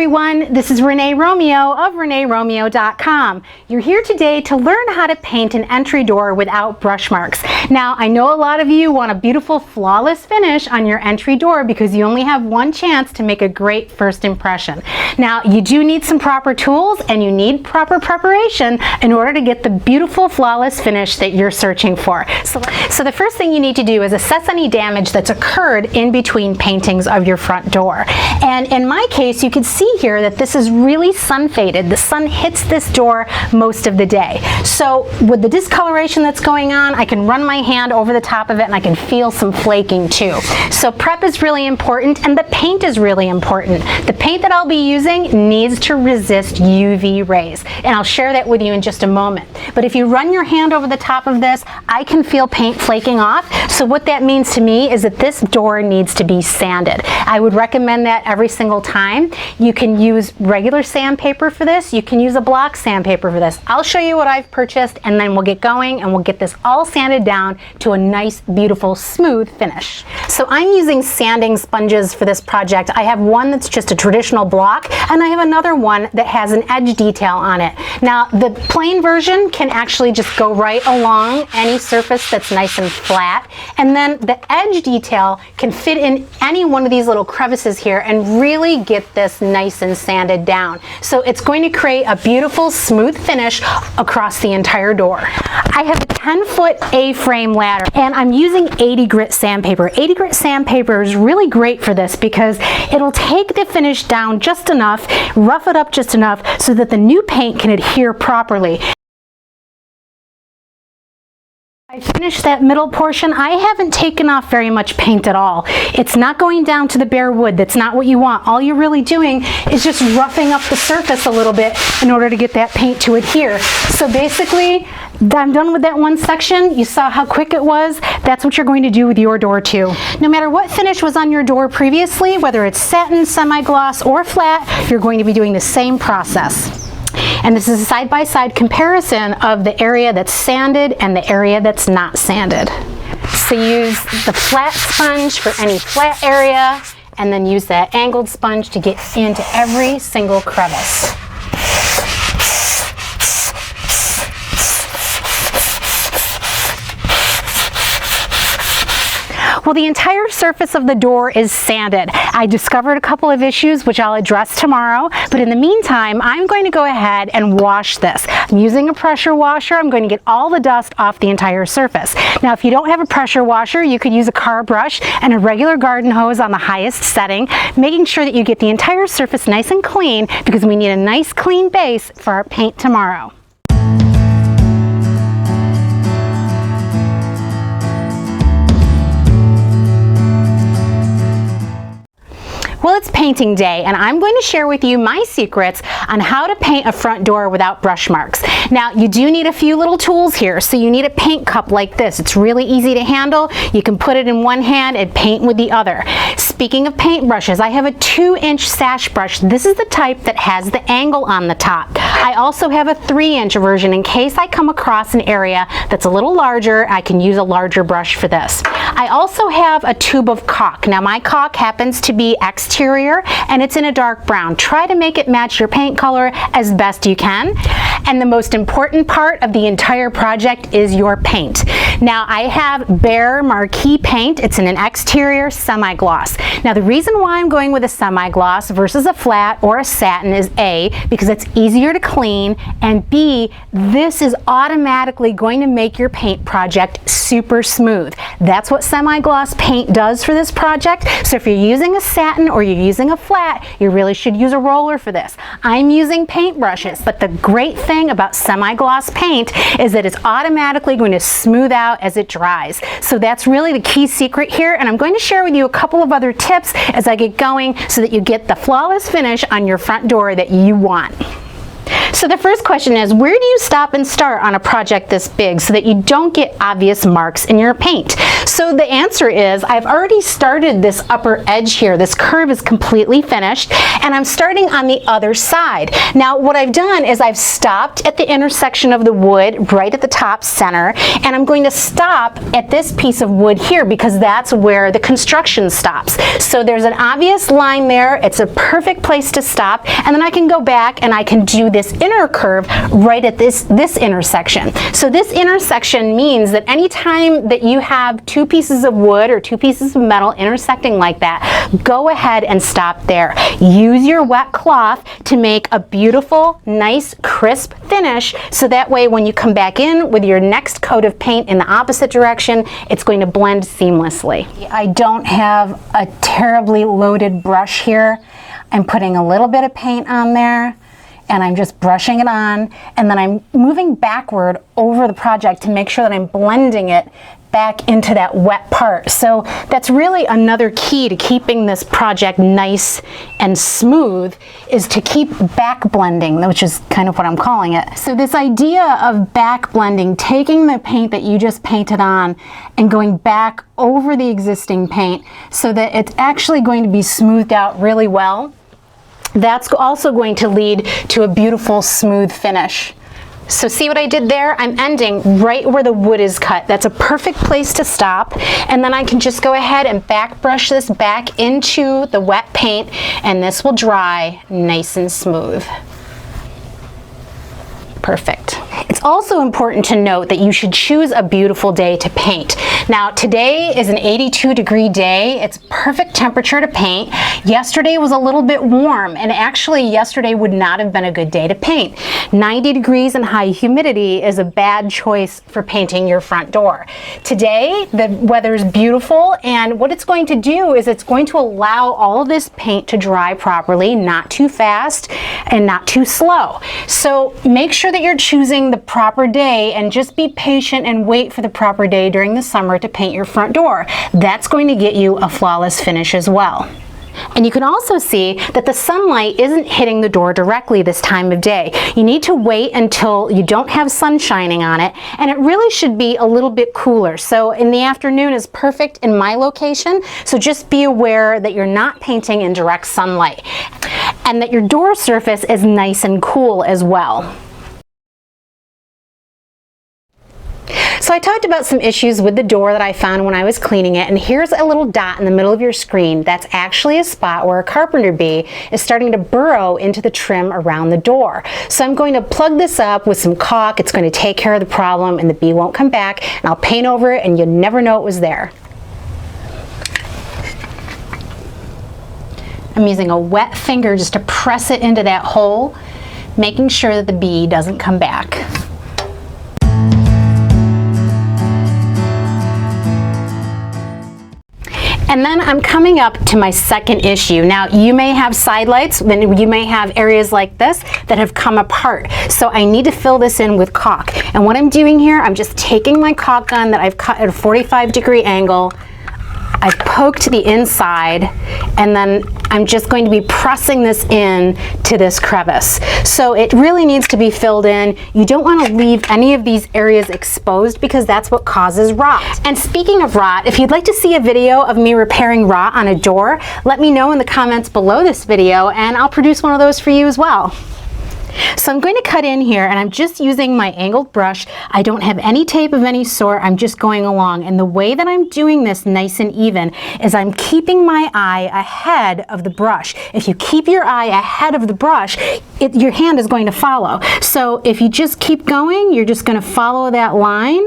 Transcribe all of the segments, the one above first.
everyone, this is Renee Romeo of ReneeRomeo.com. You're here today to learn how to paint an entry door without brush marks. Now, I know a lot of you want a beautiful, flawless finish on your entry door because you only have one chance to make a great first impression. Now, you do need some proper tools and you need proper preparation in order to get the beautiful, flawless finish that you're searching for. So the first thing you need to do is assess any damage that's occurred in between paintings of your front door. And in my case, you can see here that this is really sun faded. The sun hits this door most of the day. So with the discoloration that's going on, I can run my hand over the top of it and I can feel some flaking too. So prep is really important and the paint is really important. The paint that I'll be using needs to resist UV rays, and I'll share that with you in just a moment. But if you run your hand over the top of this, I can feel paint flaking off. So what that means to me is that this door needs to be sanded. I would recommend that every single time. You can use regular sandpaper for this. You can use a block sandpaper for this. I'll show you what I've purchased and then we'll get going and we'll get this all sanded down to a nice, beautiful, smooth finish. So I'm using sanding sponges for this project. I have one that's just a traditional block and I have another one that has an edge detail on it. Now the plain version can actually just go right along any surface that's nice and flat, and then the edge detail can fit in any one of these little crevices here and really get this nice and sanded down. So it's going to create a beautiful, smooth finish across the entire door. I have a 10-foot A-frame ladder and I'm using 80 grit sandpaper. 80 grit sandpaper is really great for this because it'll take the finish down just enough, rough it up just enough so that the new paint can adhere properly. I finished that middle portion. I haven't taken off very much paint at all. It's not going down to the bare wood. That's not what you want. All you're really doing is just roughing up the surface a little bit in order to get that paint to adhere. So basically, I'm done with that one section. You saw how quick it was. That's what you're going to do with your door too. No matter what finish was on your door previously, whether it's satin, semi-gloss, or flat, you're going to be doing the same process. And this is a side-by-side comparison of the area that's sanded and the area that's not sanded. So use the flat sponge for any flat area and then use that angled sponge to get into every single crevice. Well, the entire surface of the door is sanded. I discovered a couple of issues which I'll address tomorrow, but in the meantime, I'm going to go ahead and wash this. I'm using a pressure washer. I'm going to get all the dust off the entire surface. Now, if you don't have a pressure washer, you could use a car brush and a regular garden hose on the highest setting, making sure that you get the entire surface nice and clean because we need a nice clean base for our paint tomorrow. Well, it's painting day and I'm going to share with you my secrets on how to paint a front door without brush marks. Now, you do need a few little tools here. So you need a paint cup like this. It's really easy to handle. You can put it in one hand and paint with the other. Speaking of paint brushes, I have a 2-inch sash brush. This is the type that has the angle on the top. I also have a 3-inch version in case I come across an area that's a little larger. I can use a larger brush for this. I also have a tube of caulk. Now, my caulk happens to be exterior and it's in a dark brown. Try to make it match your paint color as best you can. And the most important part of the entire project is your paint. Now, I have Bare Marquee paint. It's in an exterior semi-gloss. Now, the reason why I'm going with a semi-gloss versus a flat or a satin is A, because it's easier to clean, and B, this is automatically going to make your paint project super smooth. That's what semi-gloss paint does for this project. So if you're using a satin or you're using a flat, you really should use a roller for this. I'm using paint brushes, but the great thing about semi-gloss paint is that it's automatically going to smooth out as it dries. So that's really the key secret here, and I'm going to share with you a couple of other tips as I get going so that you get the flawless finish on your front door that you want. So the first question is, where do you stop and start on a project this big so that you don't get obvious marks in your paint? So the answer is I've already started this upper edge here. This curve is completely finished, and I'm starting on the other side. Now what I've done is I've stopped at the intersection of the wood right at the top center, and I'm going to stop at this piece of wood here because that's where the construction stops. So there's an obvious line there. It's a perfect place to stop, and then I can go back and I can do this inner curve right at this intersection. So this intersection means that anytime that you have two pieces of wood or two pieces of metal intersecting like that, go ahead and stop there. Use your wet cloth to make a beautiful, nice, crisp finish, so that way when you come back in with your next coat of paint in the opposite direction, it's going to blend seamlessly. I don't have a terribly loaded brush here. I'm putting a little bit of paint on there, and I'm just brushing it on, and then I'm moving backward over the project to make sure that I'm blending it back into that wet part. So that's really another key to keeping this project nice and smooth, is to keep back blending, which is kind of what I'm calling it. So this idea of back blending, taking the paint that you just painted on and going back over the existing paint so that it's actually going to be smoothed out really well, that's also going to lead to a beautiful smooth finish. So see what I did there? I'm ending right where the wood is cut. That's a perfect place to stop. And then I can just go ahead and back brush this back into the wet paint, and this will dry nice and smooth. Perfect. It's also important to note that you should choose a beautiful day to paint. Now today is an 82-degree day. It's perfect temperature to paint. Yesterday was a little bit warm, and actually yesterday would not have been a good day to paint. 90 degrees and high humidity is a bad choice for painting your front door. Today the weather is beautiful, and what it's going to do is it's going to allow all of this paint to dry properly, not too fast and not too slow. So make sure that you're choosing the proper day, and just be patient and wait for the proper day during the summer to paint your front door. That's going to get you a flawless finish as well. And you can also see that the sunlight isn't hitting the door directly this time of day. You need to wait until you don't have sun shining on it, and it really should be a little bit cooler. So in the afternoon is perfect in my location, so just be aware that you're not painting in direct sunlight, and that your door surface is nice and cool as well. So I talked about some issues with the door that I found when I was cleaning it, and here's a little dot in the middle of your screen. That's actually a spot where a carpenter bee is starting to burrow into the trim around the door. So I'm going to plug this up with some caulk. It's going to take care of the problem, and the bee won't come back, and I'll paint over it and you'll never know it was there. I'm using a wet finger just to press it into that hole, making sure that the bee doesn't come back. And then I'm coming up to my second issue. Now you may have side lights, then you may have areas like this that have come apart. So I need to fill this in with caulk. And what I'm doing here, I'm just taking my caulk gun that I've cut at a 45-degree angle. I've poked the inside, and then I'm just going to be pressing this in to this crevice. So it really needs to be filled in. You don't want to leave any of these areas exposed because that's what causes rot. And speaking of rot, if you'd like to see a video of me repairing rot on a door, let me know in the comments below this video, and I'll produce one of those for you as well. So I'm going to cut in here, and I'm just using my angled brush. I don't have any tape of any sort. I'm just going along, and the way that I'm doing this nice and even is I'm keeping my eye ahead of the brush. If you keep your eye ahead of the brush, your hand is going to follow. So if you just keep going, you're just going to follow that line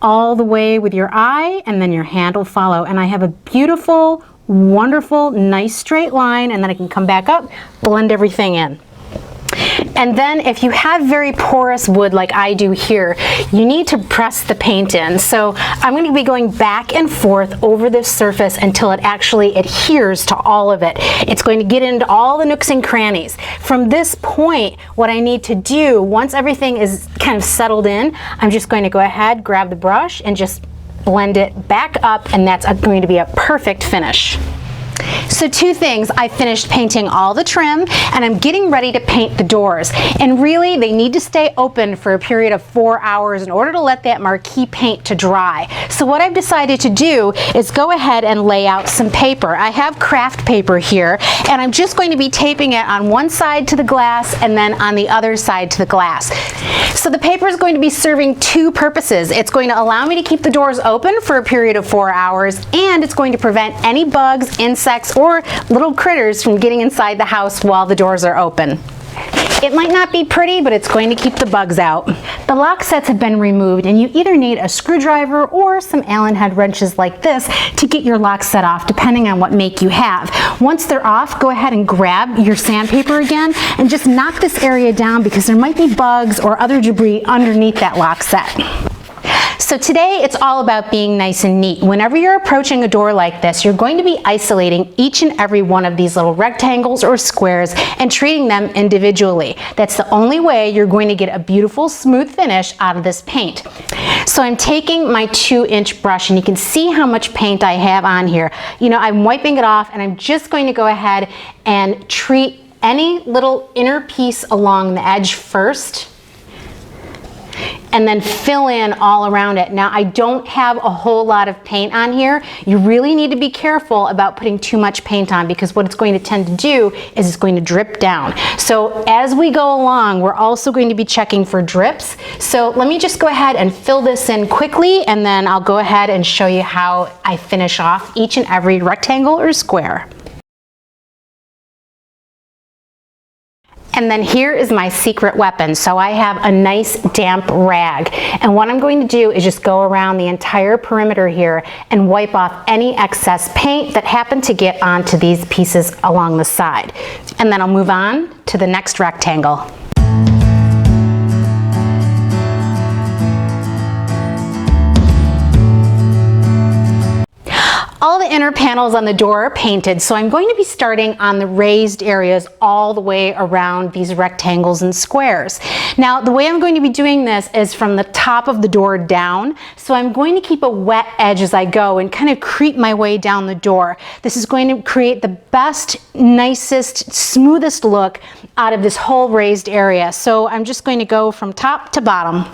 all the way with your eye, and then your hand will follow. And I have a beautiful, wonderful, nice straight line, and then I can come back up, blend everything in. And then if you have very porous wood like I do here, you need to press the paint in. So I'm going to be going back and forth over this surface until it actually adheres to all of it. It's going to get into all the nooks and crannies. From this point, what I need to do, once everything is kind of settled in, I'm just going to go ahead, grab the brush, and just blend it back up, and that's going to be a perfect finish. So two things, I finished painting all the trim and I'm getting ready to paint the doors. And really, they need to stay open for a period of 4 hours in order to let that marquee paint to dry. So what I've decided to do is go ahead and lay out some paper. I have craft paper here and I'm just going to be taping it on one side to the glass and then on the other side to the glass. So the paper is going to be serving two purposes. It's going to allow me to keep the doors open for a period of 4 hours, and it's going to prevent any bugs, insects, or little critters from getting inside the house while the doors are open. It might not be pretty, but it's going to keep the bugs out. The lock sets have been removed, and you either need a screwdriver or some Allen head wrenches like this to get your lock set off, depending on what make you have. Once they're off, go ahead and grab your sandpaper again and just knock this area down because there might be bugs or other debris underneath that lock set. So today it's all about being nice and neat. Whenever you're approaching a door like this, you're going to be isolating each and every one of these little rectangles or squares and treating them individually. That's the only way you're going to get a beautiful smooth finish out of this paint. So I'm taking my 2-inch brush, and you can see how much paint I have on here. You know, I'm wiping it off, and I'm just going to go ahead and treat any little inner piece along the edge first, and then fill in all around it. Now, I don't have a whole lot of paint on here. You really need to be careful about putting too much paint on, because what it's going to tend to do is it's going to drip down. So as we go along, we're also going to be checking for drips. So let me just go ahead and fill this in quickly, and then I'll go ahead and show you how I finish off each and every rectangle or square. And then here is my secret weapon. So I have a nice damp rag. And what I'm going to do is just go around the entire perimeter here and wipe off any excess paint that happened to get onto these pieces along the side. And then I'll move on to the next rectangle. All the inner panels on the door are painted, so I'm going to be starting on the raised areas all the way around these rectangles and squares. Now, the way I'm going to be doing this is from the top of the door down, so I'm going to keep a wet edge as I go and kind of creep my way down the door. This is going to create the best, nicest, smoothest look out of this whole raised area. So I'm just going to go from top to bottom.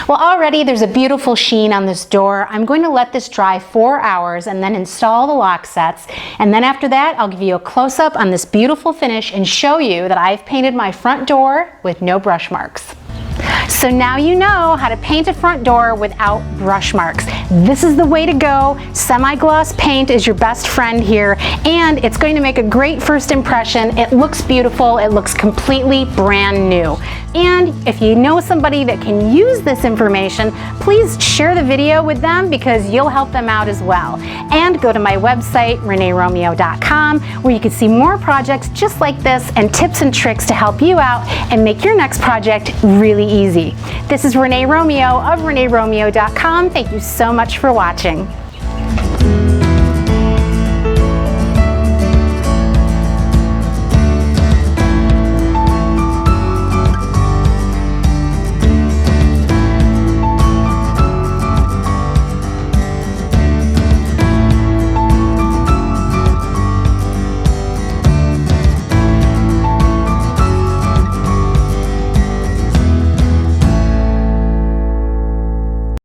Well, already there's a beautiful sheen on this door. I'm going to let this dry 4 hours and then install the lock sets. And then after that, I'll give you a close-up on this beautiful finish and show you that I've painted my front door with no brush marks. So now you know how to paint a front door without brush marks. This is the way to go. Semi-gloss paint is your best friend here, and it's going to make a great first impression. It looks beautiful. It looks completely brand new. And if you know somebody that can use this information, please share the video with them because you'll help them out as well. And go to my website, reneeromeo.com, where you can see more projects just like this and tips and tricks to help you out and make your next project really easy. This is Renee Romeo of reneeromeo.com. Thank you so much for watching.